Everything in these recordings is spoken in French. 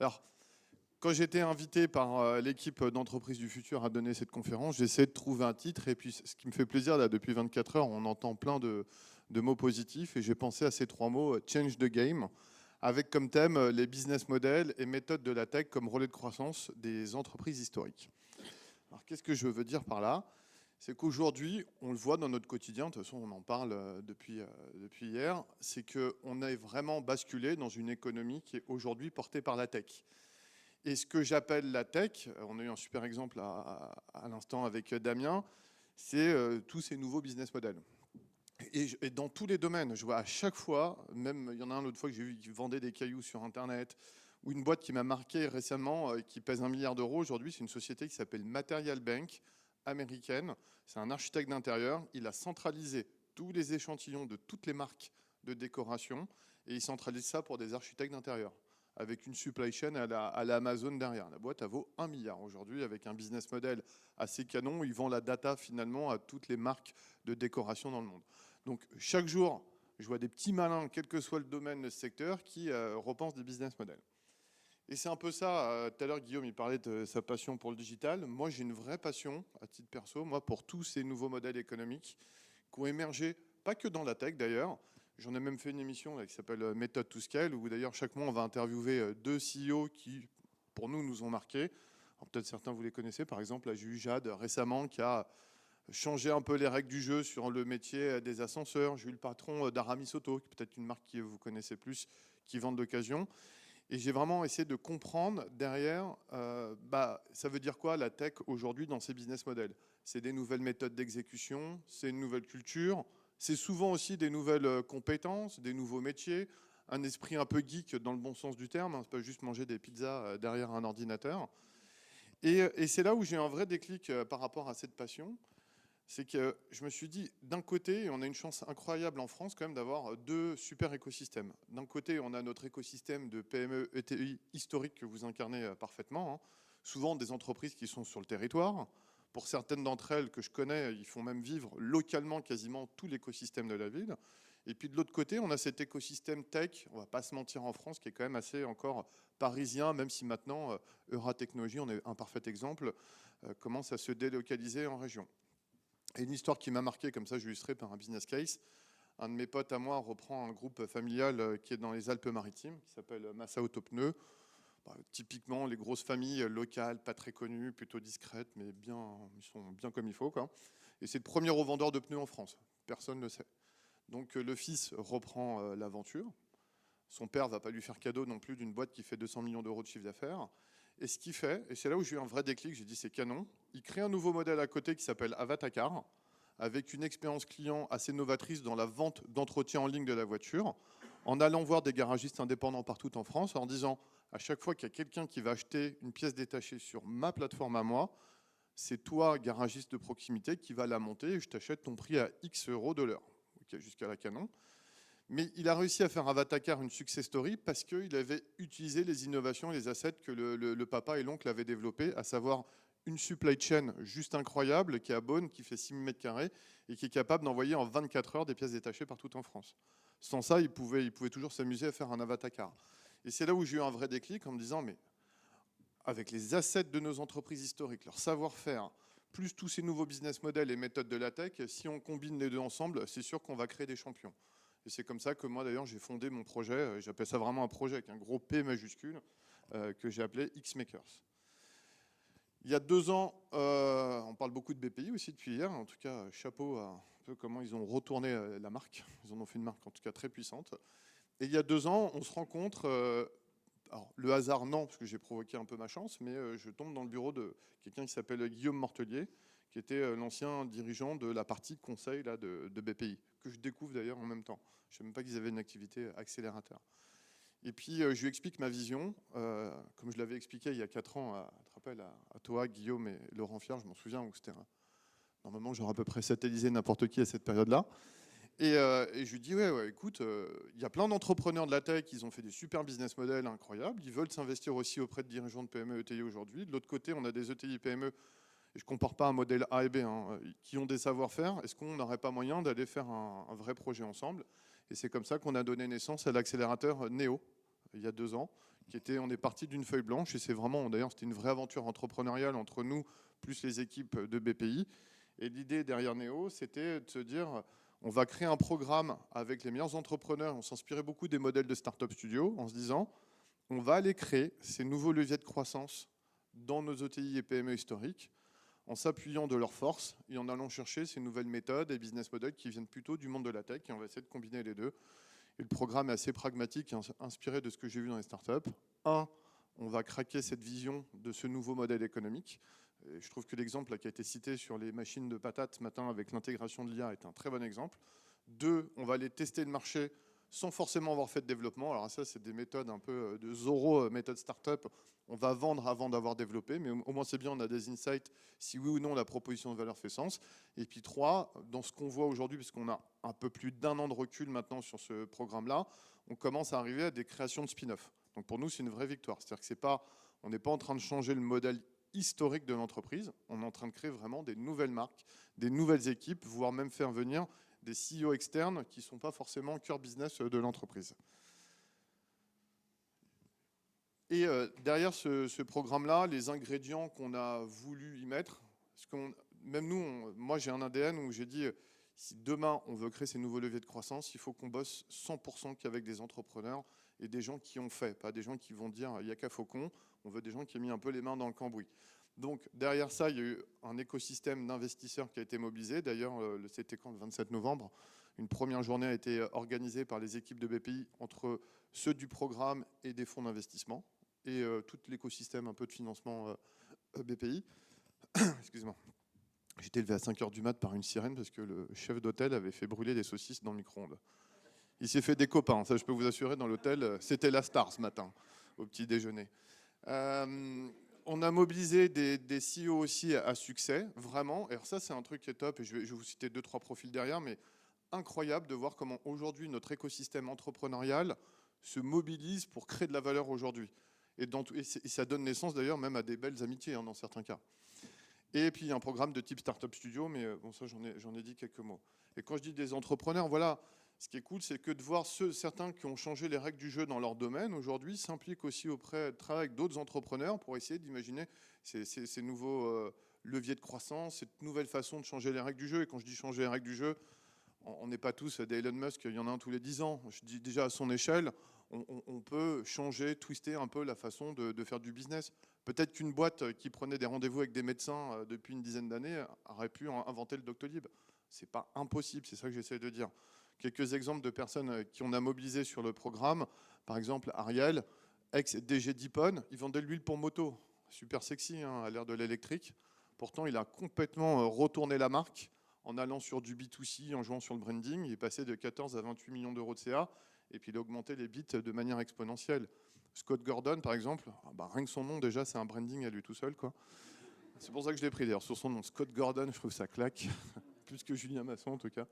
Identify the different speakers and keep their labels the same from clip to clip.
Speaker 1: Alors, quand j'étais invité par l'équipe d'entreprise du futur à donner cette conférence, j'essaie de trouver un titre. Et puis, ce qui me fait plaisir, là, depuis 24 heures, on entend plein de mots positifs. Et j'ai pensé à ces trois mots, Change the Game, avec comme thème les business models et méthodes de la tech comme relais de croissance des entreprises historiques. Alors, qu'est-ce que je veux dire par là? C'est qu'aujourd'hui, on le voit dans notre quotidien, de toute façon on en parle depuis hier, c'est qu'on a vraiment basculé dans une économie qui est aujourd'hui portée par la tech. Et ce que j'appelle la tech, on a eu un super exemple à l'instant avec Damien, c'est tous ces nouveaux business models. Et dans tous les domaines, je vois à chaque fois, même il y en a un l'autre fois que j'ai vu qui vendait des cailloux sur Internet, ou une boîte qui m'a marqué récemment, qui pèse 1 milliard d'euros aujourd'hui, c'est une société qui s'appelle Material Bank, américaine. C'est un architecte d'intérieur. Il a centralisé tous les échantillons de toutes les marques de décoration et il centralise ça pour des architectes d'intérieur avec une supply chain à la Amazon derrière. La boîte, elle vaut 1 milliard aujourd'hui avec un business model assez canon. Il vend la data finalement à toutes les marques de décoration dans le monde. Donc chaque jour, je vois des petits malins, quel que soit le domaine, le secteur, qui repensent des business models. Et c'est un peu ça, tout à l'heure Guillaume il parlait de sa passion pour le digital. Moi j'ai une vraie passion à titre perso, moi pour tous ces nouveaux modèles économiques qui ont émergé, pas que dans la tech d'ailleurs. J'en ai même fait une émission là, qui s'appelle Méthode to Scale, où d'ailleurs chaque mois on va interviewer deux CEO qui pour nous ont marqué. Alors, peut-être certains vous les connaissez, par exemple là, j'ai eu Jade récemment qui a changé un peu les règles du jeu sur le métier des ascenseurs. J'ai eu le patron d'Aramis Auto, qui est peut-être une marque que vous connaissez plus, qui vend de l'occasion. Et j'ai vraiment essayé de comprendre derrière, ça veut dire quoi la tech aujourd'hui dans ces business models? C'est des nouvelles méthodes d'exécution, c'est une nouvelle culture, c'est souvent aussi des nouvelles compétences, des nouveaux métiers, un esprit un peu geek dans le bon sens du terme, hein, c'est pas juste manger des pizzas derrière un ordinateur. Et c'est là où j'ai un vrai déclic par rapport à cette passion. C'est que je me suis dit, d'un côté, on a une chance incroyable en France quand même d'avoir deux super écosystèmes. D'un côté, on a notre écosystème de PME, ETI historique que vous incarnez parfaitement, hein. Souvent des entreprises qui sont sur le territoire. Pour certaines d'entre elles que je connais, ils font même vivre localement quasiment tout l'écosystème de la ville. Et puis de l'autre côté, on a cet écosystème tech, on va pas se mentir en France, qui est quand même assez encore parisien, même si maintenant, Euratechnologie, on est un parfait exemple, commence à se délocaliser en région. Et une histoire qui m'a marqué, comme ça j'illustrerai par un business case. Un de mes potes à moi reprend un groupe familial qui est dans les Alpes-Maritimes, qui s'appelle Massa Autopneu. Typiquement, les grosses familles locales, pas très connues, plutôt discrètes, mais bien, ils sont bien comme il faut, quoi. Et c'est le premier revendeur de pneus en France. Personne ne le sait. Donc le fils reprend l'aventure. Son père ne va pas lui faire cadeau non plus d'une boîte qui fait 200 millions d'euros de chiffre d'affaires. Et ce qu'il fait, et c'est là où j'ai eu un vrai déclic, j'ai dit c'est canon, il crée un nouveau modèle à côté qui s'appelle Avatacar, avec une expérience client assez novatrice dans la vente d'entretien en ligne de la voiture, en allant voir des garagistes indépendants partout en France, en disant à chaque fois qu'il y a quelqu'un qui va acheter une pièce détachée sur ma plateforme à moi, c'est toi, garagiste de proximité, qui va la monter et je t'achète ton prix à X euros de l'heure. Ok, jusqu'à la canon. Mais il a réussi à faire Avatacar une success story parce qu'il avait utilisé les innovations et les assets que le papa et l'oncle avaient développés, à savoir une supply chain juste incroyable, qui est à Beaune, qui fait 6 000 mètres carrés et qui est capable d'envoyer en 24 heures des pièces détachées partout en France. Sans ça, il pouvait toujours s'amuser à faire un Avatacar. Et c'est là où j'ai eu un vrai déclic en me disant, mais avec les assets de nos entreprises historiques, leur savoir-faire, plus tous ces nouveaux business models et méthodes de la tech, si on combine les deux ensemble, c'est sûr qu'on va créer des champions. Et c'est comme ça que moi d'ailleurs j'ai fondé mon projet, j'appelle ça vraiment un projet avec un gros P majuscule, que j'ai appelé X-Makers. Il y a 2 ans, on parle beaucoup de BPI aussi depuis hier, en tout cas chapeau à un peu comment ils ont retourné la marque, ils en ont fait une marque en tout cas très puissante. Et il y a 2 ans, on se rencontre, alors le hasard non, parce que j'ai provoqué un peu ma chance, mais je tombe dans le bureau de quelqu'un qui s'appelle Guillaume Mortelier, qui était l'ancien dirigeant de la partie conseil là, de BPI, que je découvre d'ailleurs en même temps. Je ne savais même pas qu'ils avaient une activité accélérateur. Et puis je lui explique ma vision, comme je l'avais expliqué il y a 4 ans, tu te rappelles, à toi, Guillaume et Laurent Fier, je m'en souviens, où c'était normalement j'aurais à peu près satellisé n'importe qui à cette période-là. Et je lui dis, ouais, écoute, il y a plein d'entrepreneurs de la tech, ils ont fait des super business models incroyables, ils veulent s'investir aussi auprès de dirigeants de PME ETI aujourd'hui. De l'autre côté, on a des ETI PME, et je ne compare pas un modèle A et B, hein, qui ont des savoir-faire. Est-ce qu'on n'aurait pas moyen d'aller faire un vrai projet ensemble? Et c'est comme ça qu'on a donné naissance à l'accélérateur Néo, il y a 2 ans, on est parti d'une feuille blanche, et c'est vraiment, d'ailleurs, c'était une vraie aventure entrepreneuriale entre nous, plus les équipes de BPI. Et l'idée derrière Néo, c'était de se dire, on va créer un programme avec les meilleurs entrepreneurs. On s'inspirait beaucoup des modèles de Startup Studio en se disant, on va aller créer ces nouveaux leviers de croissance dans nos ETI et PME historiques, en s'appuyant de leurs forces et en allant chercher ces nouvelles méthodes et business models qui viennent plutôt du monde de la tech. Et on va essayer de combiner les deux. Et le programme est assez pragmatique et inspiré de ce que j'ai vu dans les startups. On va craquer cette vision de ce nouveau modèle économique. Et je trouve que l'exemple qui a été cité sur les machines de patates ce matin avec l'intégration de l'IA est un très bon exemple. 2, on va aller tester le marché sans forcément avoir fait de développement. Alors ça, c'est des méthodes un peu de Zorro, méthode startup. On va vendre avant d'avoir développé, mais au moins c'est bien, on a des insights si oui ou non la proposition de valeur fait sens. Et puis 3, dans ce qu'on voit aujourd'hui, puisqu'on a un peu plus d'1 an de recul maintenant sur ce programme-là, on commence à arriver à des créations de spin-off. Donc pour nous, c'est une vraie victoire. C'est-à-dire que on n'est pas en train de changer le modèle historique de l'entreprise, on est en train de créer vraiment des nouvelles marques, des nouvelles équipes, voire même faire venir des CEO externes qui ne sont pas forcément cœur business de l'entreprise. Et derrière ce programme-là, les ingrédients qu'on a voulu y mettre, même nous, moi j'ai un ADN où j'ai dit, si demain on veut créer ces nouveaux leviers de croissance, il faut qu'on bosse 100% qu'avec des entrepreneurs et des gens qui ont fait, pas des gens qui vont dire il n'y a qu'à Faucon, on veut des gens qui ont mis un peu les mains dans le cambouis. Donc derrière ça, il y a eu un écosystème d'investisseurs qui a été mobilisé. D'ailleurs, c'était quand, le 27 novembre, une première journée a été organisée par les équipes de BPI entre ceux du programme et des fonds d'investissement et tout l'écosystème un peu de financement BPI. Excusez-moi. J'étais levé à 5h du mat par une sirène parce que le chef d'hôtel avait fait brûler des saucisses dans le micro-ondes. Il s'est fait des copains, ça je peux vous assurer, dans l'hôtel. C'était la star ce matin, au petit déjeuner. On a mobilisé des CEO aussi à succès, vraiment. Et alors ça, c'est un truc qui est top. Et je vais vous citer 2-3 profils derrière, mais incroyable de voir comment aujourd'hui notre écosystème entrepreneurial se mobilise pour créer de la valeur aujourd'hui. Et ça donne naissance d'ailleurs même à des belles amitiés dans certains cas. Et puis il y a un programme de type Startup Studio, mais bon, ça j'en ai dit quelques mots. Et quand je dis des entrepreneurs, voilà, ce qui est cool, c'est que de voir certains qui ont changé les règles du jeu dans leur domaine aujourd'hui s'impliquent aussi auprès de travailler avec d'autres entrepreneurs pour essayer d'imaginer ces nouveaux leviers de croissance, cette nouvelle façon de changer les règles du jeu. Et quand je dis changer les règles du jeu, on n'est pas tous des Elon Musk, il y en a un tous les 10 ans. Je dis déjà à son échelle, on peut changer, twister un peu la façon de faire du business. Peut-être qu'une boîte qui prenait des rendez-vous avec des médecins depuis une dizaine d'années aurait pu inventer le Doctolib. C'est pas impossible, c'est ça que j'essaie de dire. Quelques exemples de personnes qui on a mobilisées sur le programme. Par exemple, Ariel, ex-DG d'Ippon, il vendait de l'huile pour moto. Super sexy, hein, à l'ère de l'électrique. Pourtant, il a complètement retourné la marque en allant sur du B2C, en jouant sur le branding. Il est passé de 14 à 28 millions d'euros de CA. Et puis, il a augmenté les bits de manière exponentielle. Scott Gordon, par exemple, rien que son nom, déjà, c'est un branding à lui tout seul, quoi. C'est pour ça que je l'ai pris, d'ailleurs, sur son nom. Scott Gordon, je trouve ça claque. Plus que Julien Masson, en tout cas.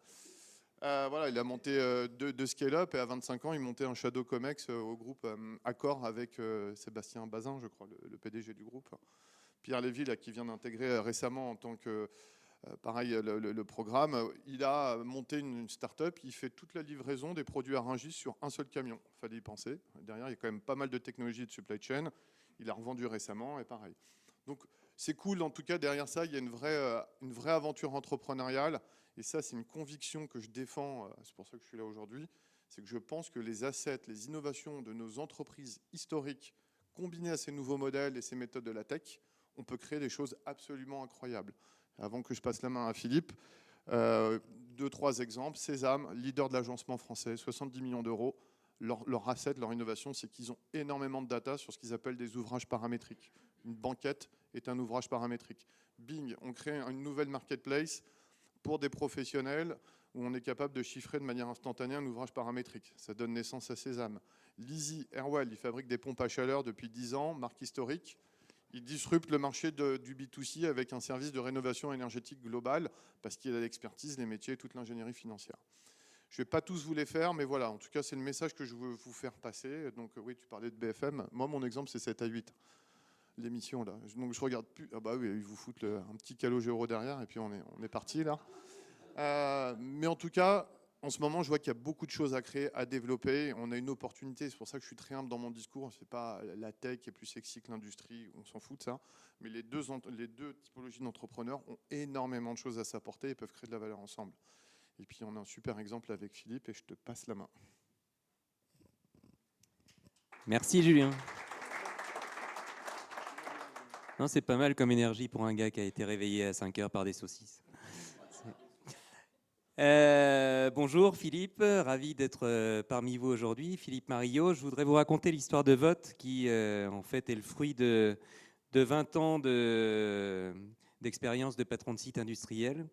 Speaker 1: Voilà, il a monté deux scale-up et à 25 ans, il montait un Shadow Comex au groupe Accor avec Sébastien Bazin, je crois, le PDG du groupe. Pierre Lévy, là, qui vient d'intégrer récemment en tant que, pareil, le programme. Il a monté une start-up, il fait toute la livraison des produits à Rungis sur un seul camion. Il fallait y penser. Derrière, il y a quand même pas mal de technologies de supply chain. Il a revendu récemment et pareil. Donc, c'est cool, en tout cas, derrière ça, il y a une vraie aventure entrepreneuriale. Et ça, c'est une conviction que je défends, c'est pour ça que je suis là aujourd'hui, c'est que je pense que les assets, les innovations de nos entreprises historiques, combinées à ces nouveaux modèles et ces méthodes de la tech, on peut créer des choses absolument incroyables. Avant que je passe la main à Philippe, 2-3 exemples. Sésame, leader de l'agencement français, 70 millions d'euros. Leur asset, leur innovation, c'est qu'ils ont énormément de data sur ce qu'ils appellent des ouvrages paramétriques. Une banquette est un ouvrage paramétrique. Bing, on crée une nouvelle marketplace pour des professionnels où on est capable de chiffrer de manière instantanée un ouvrage paramétrique. Ça donne naissance à Sésame. Lizzie Airwell, il fabrique des pompes à chaleur depuis 10 ans, marque historique. Il disrupte le marché du B2C avec un service de rénovation énergétique global parce qu'il a l'expertise, les métiers et toute l'ingénierie financière. Je ne vais pas tous vous les faire, mais voilà, en tout cas, c'est le message que je veux vous faire passer. Donc oui, tu parlais de BFM. Moi, mon exemple, c'est 7 à 8. L'émission, là. Donc je regarde plus. Ah bah oui, ils vous foutent un petit Calogero derrière et puis on est parti, là. Mais en tout cas, En ce moment, je vois qu'il y a beaucoup de choses à créer, à développer. On a une opportunité, c'est pour ça que je suis très humble dans mon discours. C'est pas la tech qui est plus sexy que l'industrie, on s'en fout de ça. Mais les deux typologies d'entrepreneurs ont énormément de choses à s'apporter et peuvent créer de la valeur ensemble. Et puis, on a un super exemple avec Philippe et je te passe la main.
Speaker 2: Merci Julien. Non, c'est pas mal comme énergie pour un gars qui a été réveillé à 5 heures par des saucisses. Bonjour Philippe, ravi d'être parmi vous aujourd'hui. Philippe Marillot, je voudrais vous raconter l'histoire de Vote qui en fait est le fruit de 20 ans d'expérience de patron de site industriel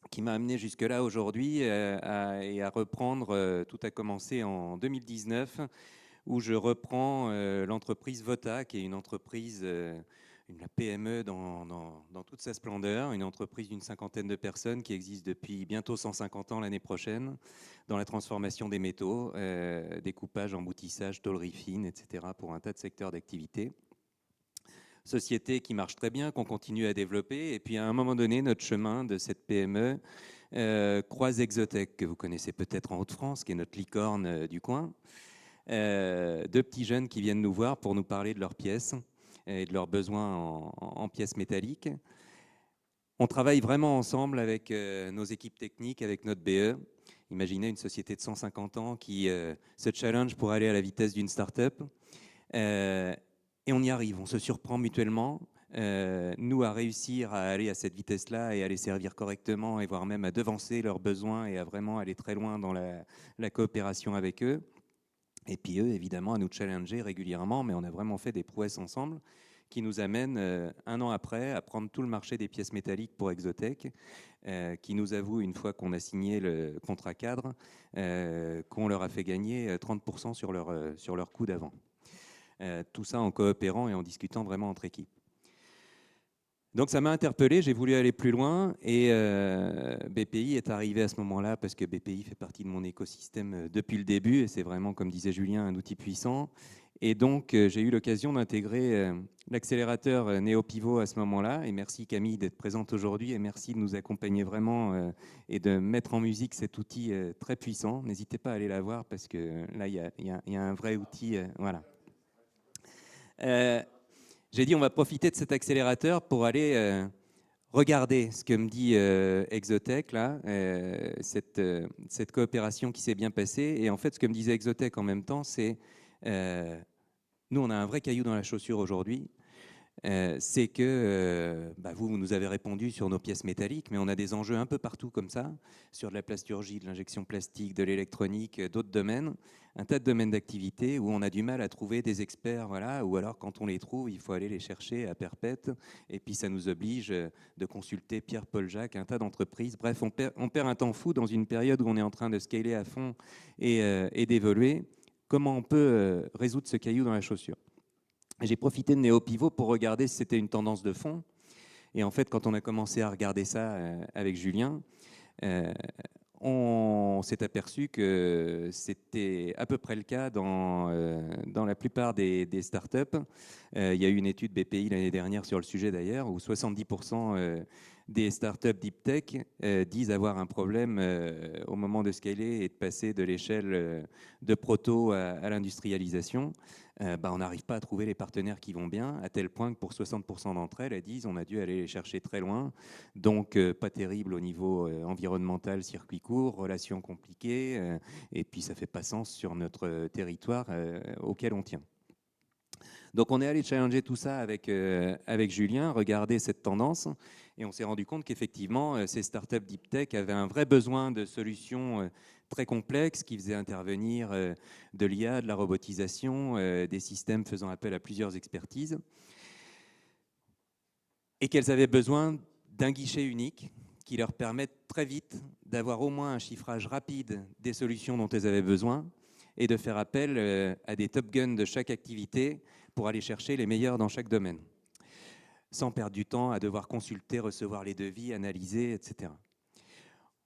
Speaker 2: qui m'a amené jusque-là aujourd'hui et à reprendre, tout a commencé en 2019 où je reprends l'entreprise Vota, qui est une entreprise, une PME dans toute sa splendeur, une entreprise d'une cinquantaine de personnes qui existe depuis bientôt 150 ans l'année prochaine, dans la transformation des métaux, découpage, emboutissage, tôlerie fine, etc., pour un tas de secteurs d'activité. Société qui marche très bien, qu'on continue à développer. Et puis à un moment donné, notre chemin de cette PME croise Exotech, que vous connaissez peut-être en Haute-France, qui est notre licorne du coin. Deux petits jeunes qui viennent nous voir pour nous parler de leurs pièces et de leurs besoins en pièces métalliques. On travaille vraiment ensemble avec nos équipes techniques, avec notre BE. Imaginez une société de 150 ans qui se challenge pour aller à la vitesse d'une start-up. Et on y arrive, on se surprend mutuellement. Nous, à réussir à aller à cette vitesse-là et à les servir correctement et voire même à devancer leurs besoins et à vraiment aller très loin dans la coopération avec eux. Et puis eux, évidemment, à nous challenger régulièrement, mais on a vraiment fait des prouesses ensemble qui nous amènent, un an après, à prendre tout le marché des pièces métalliques pour Exotech, qui nous avoue, une fois qu'on a signé le contrat cadre, qu'on leur a fait gagner 30% sur leur coût d'avant. Tout ça en coopérant et en discutant vraiment entre équipes. Donc ça m'a interpellé, j'ai voulu aller plus loin et BPI est arrivé à ce moment-là parce que BPI fait partie de mon écosystème depuis le début et c'est vraiment, comme disait Julien, un outil puissant. Et donc j'ai eu l'occasion d'intégrer l'accélérateur NeoPivot à ce moment-là. Et merci Camille d'être présente aujourd'hui et merci de nous accompagner vraiment et de mettre en musique cet outil très puissant. N'hésitez pas à aller la voir parce que là, il y a un vrai outil. Voilà. J'ai dit on va profiter de cet accélérateur pour aller regarder ce que me dit Exotech, là, cette coopération qui s'est bien passée. Et en fait, ce que me disait Exotech en même temps, c'est nous, on a un vrai caillou dans la chaussure aujourd'hui. C'est que vous nous avez répondu sur nos pièces métalliques, mais on a des enjeux un peu partout comme ça, sur de la plasturgie, de l'injection plastique, de l'électronique, d'autres domaines, un tas de domaines d'activité où on a du mal à trouver des experts, voilà, ou alors quand on les trouve, il faut aller les chercher à perpète, et puis ça nous oblige de consulter Pierre-Paul Jacques, un tas d'entreprises. Bref, on perd un temps fou dans une période où on est en train de scaler à fond et d'évoluer. Comment on peut résoudre ce caillou dans la chaussure ? J'ai profité de NeoPivot pour regarder si c'était une tendance de fond. Et en fait, quand on a commencé à regarder ça avec Julien, on s'est aperçu que c'était à peu près le cas dans la plupart des startups. Il y a eu une étude BPI l'année dernière sur le sujet d'ailleurs, où 70% des startups deep tech disent avoir un problème au moment de scaler et de passer de l'échelle de proto à l'industrialisation. On n'arrive pas à trouver les partenaires qui vont bien, à tel point que pour 60% d'entre elles, elles disent on a dû aller les chercher très loin, donc pas terrible au niveau environnemental, circuit court, relations compliquées, et puis ça ne fait pas sens sur notre territoire auquel on tient. Donc on est allé challenger tout ça avec Julien, regarder cette tendance, et on s'est rendu compte qu'effectivement, ces startups deep tech avaient un vrai besoin de solutions très complexes qui faisaient intervenir de l'IA, de la robotisation, des systèmes faisant appel à plusieurs expertises, et qu'elles avaient besoin d'un guichet unique qui leur permette très vite d'avoir au moins un chiffrage rapide des solutions dont elles avaient besoin et de faire appel à des top guns de chaque activité pour aller chercher les meilleurs dans chaque domaine, sans perdre du temps à devoir consulter, recevoir les devis, analyser, etc.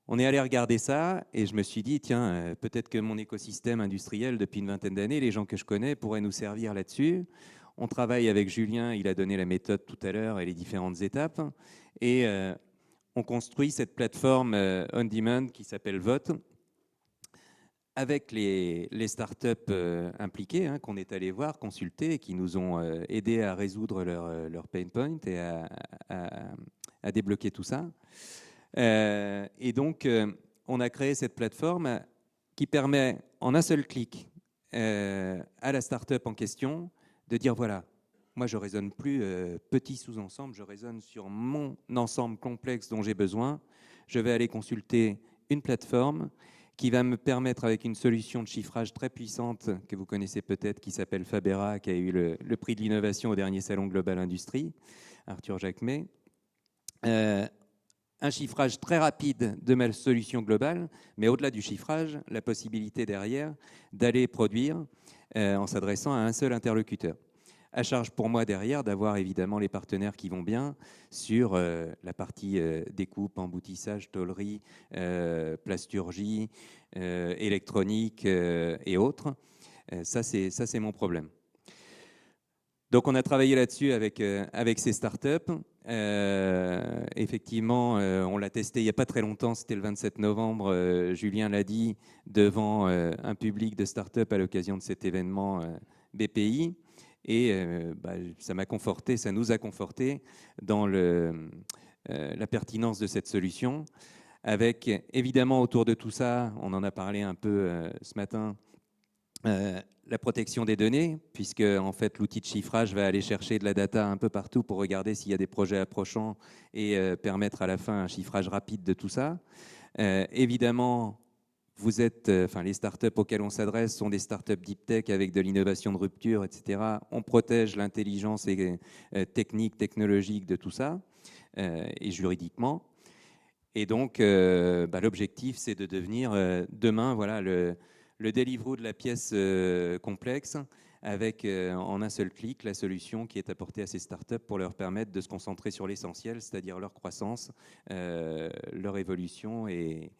Speaker 2: On est allé regarder ça et je me suis dit, tiens, peut-être que mon écosystème industriel depuis une vingtaine d'années, les gens que je connais pourraient nous servir là-dessus. On travaille avec Julien, il a donné la méthode tout à l'heure et les différentes étapes. Et on construit cette plateforme on-demand qui s'appelle Vote avec les startups impliquées, hein, qu'on est allé voir, consulter, et qui nous ont aidés à résoudre leur pain point et à débloquer tout ça. Et donc, on a créé cette plateforme qui permet, en un seul clic, à la startup en question de dire, voilà, moi, je ne raisonne plus petit sous-ensemble, je raisonne sur mon ensemble complexe dont j'ai besoin. Je vais aller consulter une plateforme qui va me permettre, avec une solution de chiffrage très puissante que vous connaissez peut-être, qui s'appelle Fabera, qui a eu le prix de l'innovation au dernier salon Global Industrie, Arthur Jacquemet, un chiffrage très rapide de ma solution globale, mais au-delà du chiffrage, la possibilité derrière d'aller produire en s'adressant à un seul interlocuteur. À charge pour moi derrière d'avoir évidemment les partenaires qui vont bien sur la partie découpe, emboutissage, tôlerie, plasturgie, électronique et autres. Ça, c'est mon problème. Donc, on a travaillé là-dessus avec ces startups. Effectivement, on l'a testé il n'y a pas très longtemps, c'était le 27 novembre, Julien l'a dit, devant un public de startups à l'occasion de cet événement BPI. Et ça m'a conforté, ça nous a conforté dans la pertinence de cette solution. Avec évidemment autour de tout ça, on en a parlé un peu ce matin, la protection des données, puisque en fait l'outil de chiffrage va aller chercher de la data un peu partout pour regarder s'il y a des projets approchants et permettre à la fin un chiffrage rapide de tout ça. Évidemment, les startups auxquelles on s'adresse sont des startups deep tech avec de l'innovation de rupture, etc. On protège l'intelligence technique, technologique de tout ça, et juridiquement. Et donc, l'objectif, c'est de devenir demain, voilà, le Deliveroo de la pièce complexe, avec en un seul clic la solution qui est apportée à ces startups pour leur permettre de se concentrer sur l'essentiel, c'est-à-dire leur croissance, leur évolution et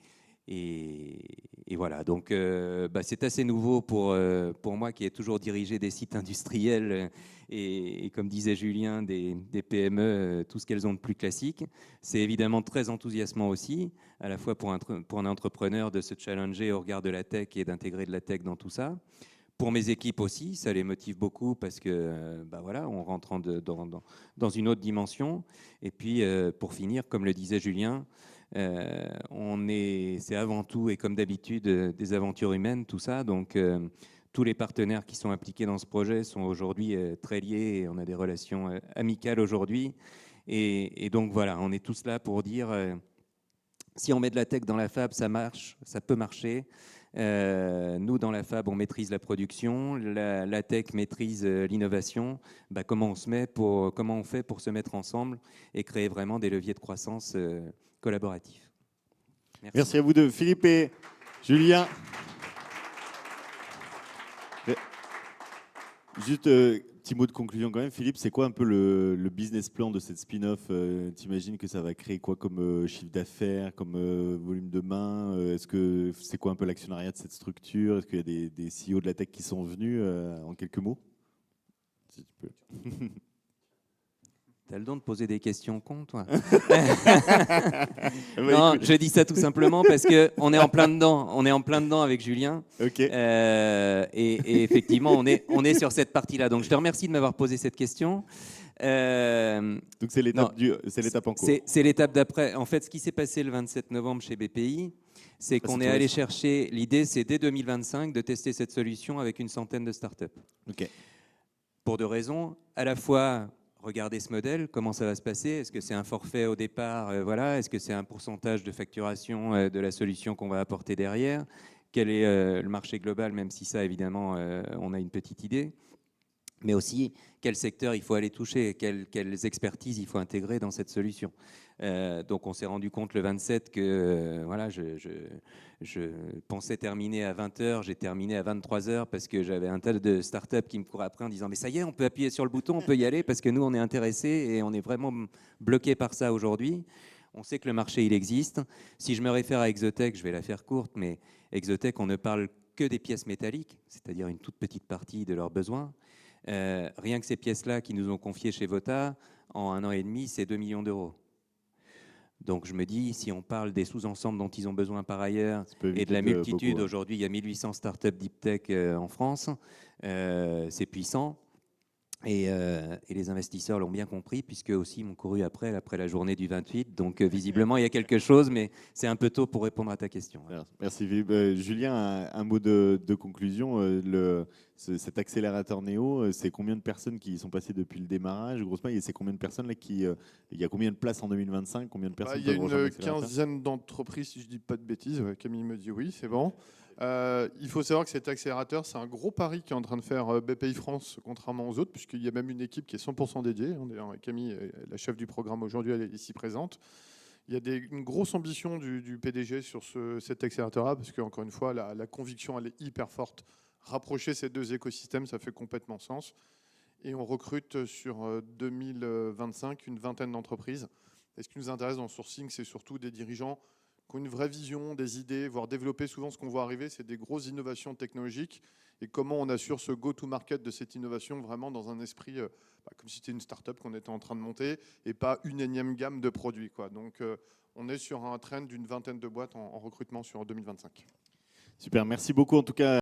Speaker 2: voilà, donc c'est assez nouveau pour moi qui ai toujours dirigé des sites industriels et comme disait Julien, des PME, tout ce qu'elles ont de plus classique. C'est évidemment très enthousiasmant aussi, à la fois pour un entrepreneur de se challenger au regard de la tech et d'intégrer de la tech dans tout ça. Pour mes équipes aussi, ça les motive beaucoup parce que voilà, on rentre dans une autre dimension. Et puis, pour finir, comme le disait Julien, c'est avant tout, et comme d'habitude, des aventures humaines, tout ça. Donc, tous les partenaires qui sont impliqués dans ce projet sont aujourd'hui très liés et on a des relations amicales aujourd'hui. Et donc, voilà, on est tous là pour dire si on met de la tech dans la fab, ça marche, ça peut marcher. Nous, dans la fab, on maîtrise la production, la tech maîtrise l'innovation. Comment on fait pour se mettre ensemble et créer vraiment des leviers de croissance collaboratifs.
Speaker 3: Merci à vous deux, Philippe et Julien. Juste petit mot de conclusion quand même. Philippe, c'est quoi un peu le business plan de cette spin-off T'imagines que ça va créer quoi comme chiffre d'affaires, comme volume de main Est-ce que c'est quoi un peu l'actionnariat de cette structure? Est-ce qu'il y a des CEO de la tech qui sont venus en quelques mots? Si tu peux.
Speaker 2: T'as le don de poser des questions cons, toi.
Speaker 3: Non,
Speaker 2: je dis ça tout simplement parce qu'on est en plein dedans. On est en plein dedans avec Julien.
Speaker 3: Ok.
Speaker 2: Et effectivement, on est sur cette partie-là. Donc, je te remercie de m'avoir posé cette question.
Speaker 3: Donc, c'est l'étape en cours.
Speaker 2: C'est l'étape d'après. En fait, ce qui s'est passé le 27 novembre chez BPI, c'est qu'on est allé chercher... L'idée, c'est dès 2025 de tester cette solution avec une centaine de startups.
Speaker 3: Ok.
Speaker 2: Pour deux raisons. À la fois... Regardez ce modèle, comment ça va se passer? Est-ce que c'est un forfait au départ? Voilà. Est-ce que c'est un pourcentage de facturation de la solution qu'on va apporter derrière? Quel est le marché global, même si ça, évidemment, on a une petite idée. Mais aussi, quel secteur il faut aller toucher, quelles expertises il faut intégrer dans cette solution. Donc, on s'est rendu compte le 27 que voilà, je pensais terminer à 20h, j'ai terminé à 23h parce que j'avais un tas de startups qui me couraient après en disant « Mais ça y est, on peut appuyer sur le bouton, on peut y aller parce que nous, on est intéressés et on est vraiment bloqués par ça aujourd'hui. » On sait que le marché, il existe. Si je me réfère à Exotech, je vais la faire courte, mais Exotech, on ne parle que des pièces métalliques, c'est-à-dire une toute petite partie de leurs besoins. Rien que ces pièces-là qui nous ont confiées chez Vota, en 1 an et demi, c'est 2 millions d'euros. Donc je me dis, si on parle des sous-ensembles dont ils ont besoin par ailleurs
Speaker 3: Ça peut
Speaker 2: et de la
Speaker 3: éviter
Speaker 2: multitude,
Speaker 3: beaucoup, ouais.
Speaker 2: aujourd'hui il y a 1800 startups deep tech en France, c'est puissant. Et les investisseurs l'ont bien compris, puisque aussi ils m'ont couru après la journée du 28. Donc visiblement, il y a quelque chose, mais c'est un peu tôt pour répondre à ta question.
Speaker 3: Merci Philippe. Julien, un mot de conclusion. Cet accélérateur Néo, c'est combien de personnes qui sont passées depuis le démarrage? Grosso modo, c'est combien de personnes là il y a combien de places en 2025? Combien de personnes
Speaker 1: Il y a
Speaker 3: peuvent rejoindre
Speaker 1: une
Speaker 3: l'accélérateur?
Speaker 1: quinzaine d'entreprises, si je ne dis pas de bêtises. Ouais, Camille me dit oui, c'est bon. Il faut savoir que cet accélérateur, c'est un gros pari qui est en train de faire BPI France, contrairement aux autres, puisqu'il y a même une équipe qui est 100% dédiée. D'ailleurs, Camille, la chef du programme aujourd'hui, elle est ici présente. Il y a une grosse ambition du PDG sur cet accélérateur-là, parce qu'encore une fois, la conviction, elle est hyper forte. Rapprocher ces deux écosystèmes, ça fait complètement sens. Et on recrute sur 2025 une vingtaine d'entreprises. Et ce qui nous intéresse dans le sourcing, c'est surtout des dirigeants qui ont une vraie vision, des idées, voire développer. Souvent, ce qu'on voit arriver, c'est des grosses innovations technologiques. Et comment on assure ce go-to-market de cette innovation vraiment dans un esprit comme si c'était une start-up qu'on était en train de monter et pas une énième gamme de produits, quoi. Donc, on est sur un trend d'une vingtaine de boîtes en recrutement sur 2025.
Speaker 3: Super, merci beaucoup en tout cas.